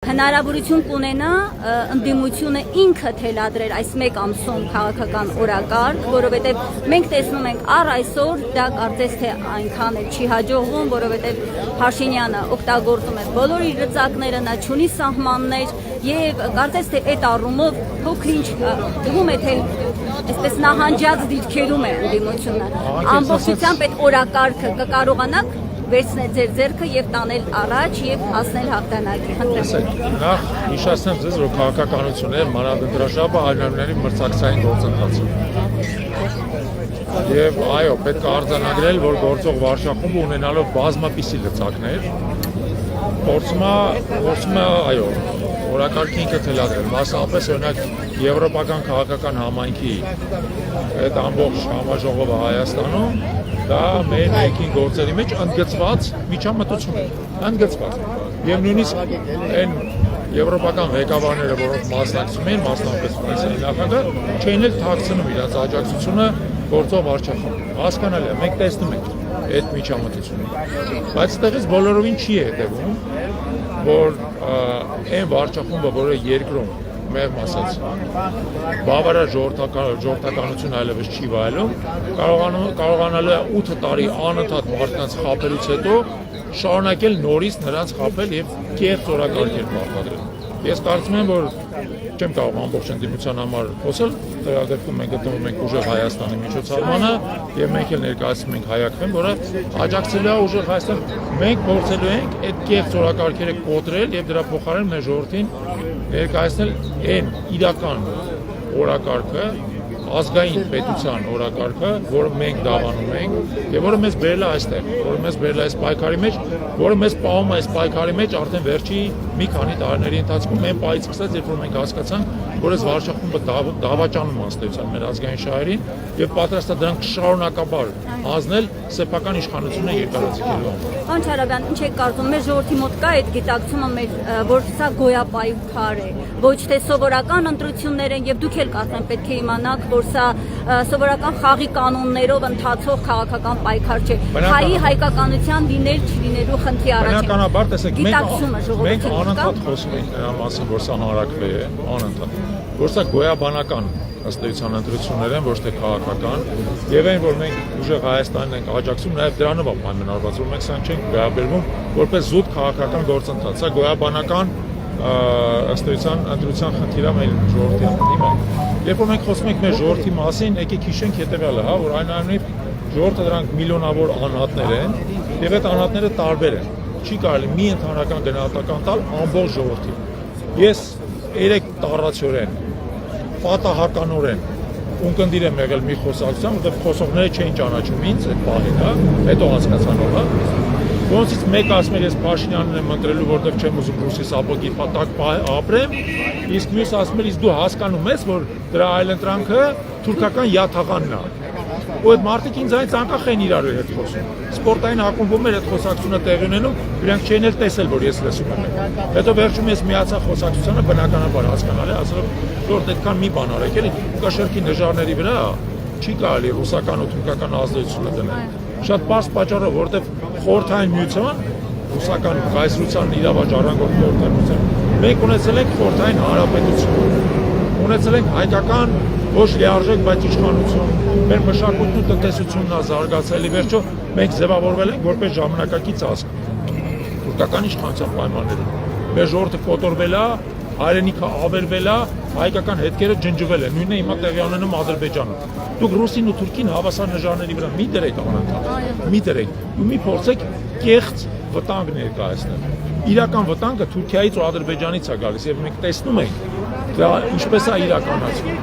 հնարավորություն կունենա ընդդիմությունը ինքը թելադրել այս մեկ ամսում քաղաքական օրակարգ, որովհետև մենք տեսնում ենք առ այսօր դա կարծես թե այնքան էլ չի հաջողվում, որովհետև Փաշինյանը օգտագործում է բոլոր իր լծակները, նա չունի սահմաններ եւ կարծես թե այդ առումով փոքր-ինչ դվում է թե այսպես նահանջած դիրքերում է ընդդիմությունը ամբողջությամբ այդ օրակարգը կկարողանաք վերցնել ձեր ձեռքը եւ տանել առաջ եւ հասնել հաղթանակի։ Նախ հիշեցնեմ ձեզ, որ քաղաքականությունը մանրադրաշապը այլնավների մրցակցային գործընթաց է։ Եվ այո, պետք է արձանագրել, որ գործող վարչախումբը ունենալով բազմապիսի լծակներ, փորձում է, այո, օրակարգի ինքը թելադրել, մասնավորապես օրինակ եվրոպական քաղաքական համայնքի այդ ամբողջ համաժողովը Հայաստանում, դա մեր ներքին գործերի մեջ ընդգծված միջամտություն է, ընդգծված։ Եվ նույնիսկ այն եվրոպական ղեկավարները, որոնք մասնակցում են, մասնավորապես Ֆրանսիայի նախագահ, չէին էլ թաքցնում իրաց աջակցությունը գործող վարչախմբին։ Հասկանալի է, մենք տեսնում ենք այդ միջամտությունը։ Բայց այդտեղից բոլորովին չի հետևում, որ այն վարչախումբը, որը երկրում մեղմ ասած բավարար ժողովրդականություն այլևս չի վայելում, կարողանալու է 8 տարի անընդհատ մարդկանց խաբելուց հետո շարունակել նորից նրանց խաբել եւ կեղծ օրակարգեր պարտադրել։ Ես կարծում եմ, որ չեմ կարող ամբողջ ընդդիմության համար խոսել, դրա դեպքում մենք գտնվում ենք ուժեղ Հայաստանի միջոցառմանը եւ մենք էլ ներկայացնում ենք Հայաքվեն, որը աջակցելու է ուժեղ Հայաստան։ Մենք փորձելու ենք այդ կեղծ օրակարգերը կոտրել եւ դրա փոխարեն մեր ժողովրդին ներկայացնել այն իրական օրակարգը, ազգային պետության օրակարգը, որը մենք դավանում ենք եւ որը մեզ բերել է այստեղ, որը մեզ բերել է այս պայքարի մեջ, որը մեզ պահում է այս պայքարի մեջ արդեն վերջի մի քանի տարիների ընթացքում այն պահից սկսած, երբ որ մենք հասկացանք, որ այս վարչախումբը դավաճանում ըստեյության մեր ազգային շահերին եւ պատրաստ է դրանք շարունակաբար հանձնել սեփական իշխանությունը երկարաձգելու համար։ Պարոն Չարաբյան, ինչ եք կարծում, մեր ժողովրդի մոտ կա այդ գիտակցումը, որ սա գոյապայքար է, ոչ թե սովորական ընտրություններ են եւ դուք էլ կարծեմ պետք է իմանաք, որ սա սովորական խաղի կանոններով ընթացող քաղաքական պայքար չէ։ Հայի հայկականության լինել չլինելու խնդրի առաջ է։ Բնականաբար, տեսեք, մենք անընդհատ խոսում ենք նրա մասին, որ սա հանրաքվե է, անընդհատ, որ սա գոյաբանական ըստ էության ընտրություններ են, ոչ թե քաղաքական, եւ այն, որ մենք ուժեղ Հայաստանին ենք աջակցում, նաեւ դրանով է պայմանավորված, որ մենք սա չենք վերաբերվում որպես զուտ քաղաքական գործընթաց, սա գոյաբանական ըստ էության ընտրության խնդիր է մեր ժողովրդի հիմա։ Երբ որ մենք խոսում ենք մեր ժողովրդի մասին, եկեք հիշենք հետեւյալը, հա, որ այնուամենայնիվ ժողովուրդը դրանք միլիոնավոր անհատներ են, եւ այդ անհատները տարբեր են։ Չի կարելի մի ընդհանրական գնահատական տալ ամբողջ ժողովրդին։ Ես 3 տառացիորեն պատահականորեն ունկնդիր եմ եղել մի խոսակցության, որտեղ խոսողները չէին ճանաչում ինձ այդ պահին, հա, հետո հասկացան, հա։ Ոնցից մեկը ասում էր ես Փաշինյանն եմ ընտրելու, որտեղ չեմ ուզում ռուսի սապոգի տակ ապրեմ, իսկ մյուսը ասում էր իսկ դու հասկանում ես, որ դրա այլընտրանքը թուրքական յաթաղանն է։ Ու այդ մարդիկ ինձանից անկախ են իրար հետ խոսում։ Սպորտային ակումբում էր այդ խոսակցությունը տեղի ունենում, իրանք չէին էլ տեսել, որ ես լսում եմ։ Հետո վերջում ես միացա խոսակցությանը, բնականաբար հասկանալի, ասելով, որ այդքան մի բան արեք, էլի կաշերքի նժարների վրա չի կարելի ռուսական ու թուրքական ազդեցությունը դնել։ Շատ պարզ պատճառով, որովհետև խորհրդային միության, ռուսական կայսրության իրավաճ առանգով խորհրդային միության, մենք ունեցել ենք խորհրդային հանրապետություն, ունեցել ենք հայկական ոչ լիարժեք, բայց իշխանություն, մեր մշակույթն ու տնտեսությունն է զարգացել, ի վերջո մենք ձևավորվել ենք որպես ժամանակակից ազգ թուրքական իշխանության պայմաններում։ Մեր ժողովուրդը կոտորվել է, հայրենիքը ավերվել է, հայկական հետքերը ջնջվել են, նույնն է հիմա տեղի ունենում Ադրբեջանում։ Դուք ռուսին ու թուրքին հավասար նժարների վրա մի դրեք անընդհատ, մի դրեք ու մի փորձեք կեղծ վտանգ ներկայացնել։ Իրական վտանգը Թուրքիայից ու Ադրբեջանից է գալիս եւ մենք տեսնում ենք դա ինչպես է իրականացվում։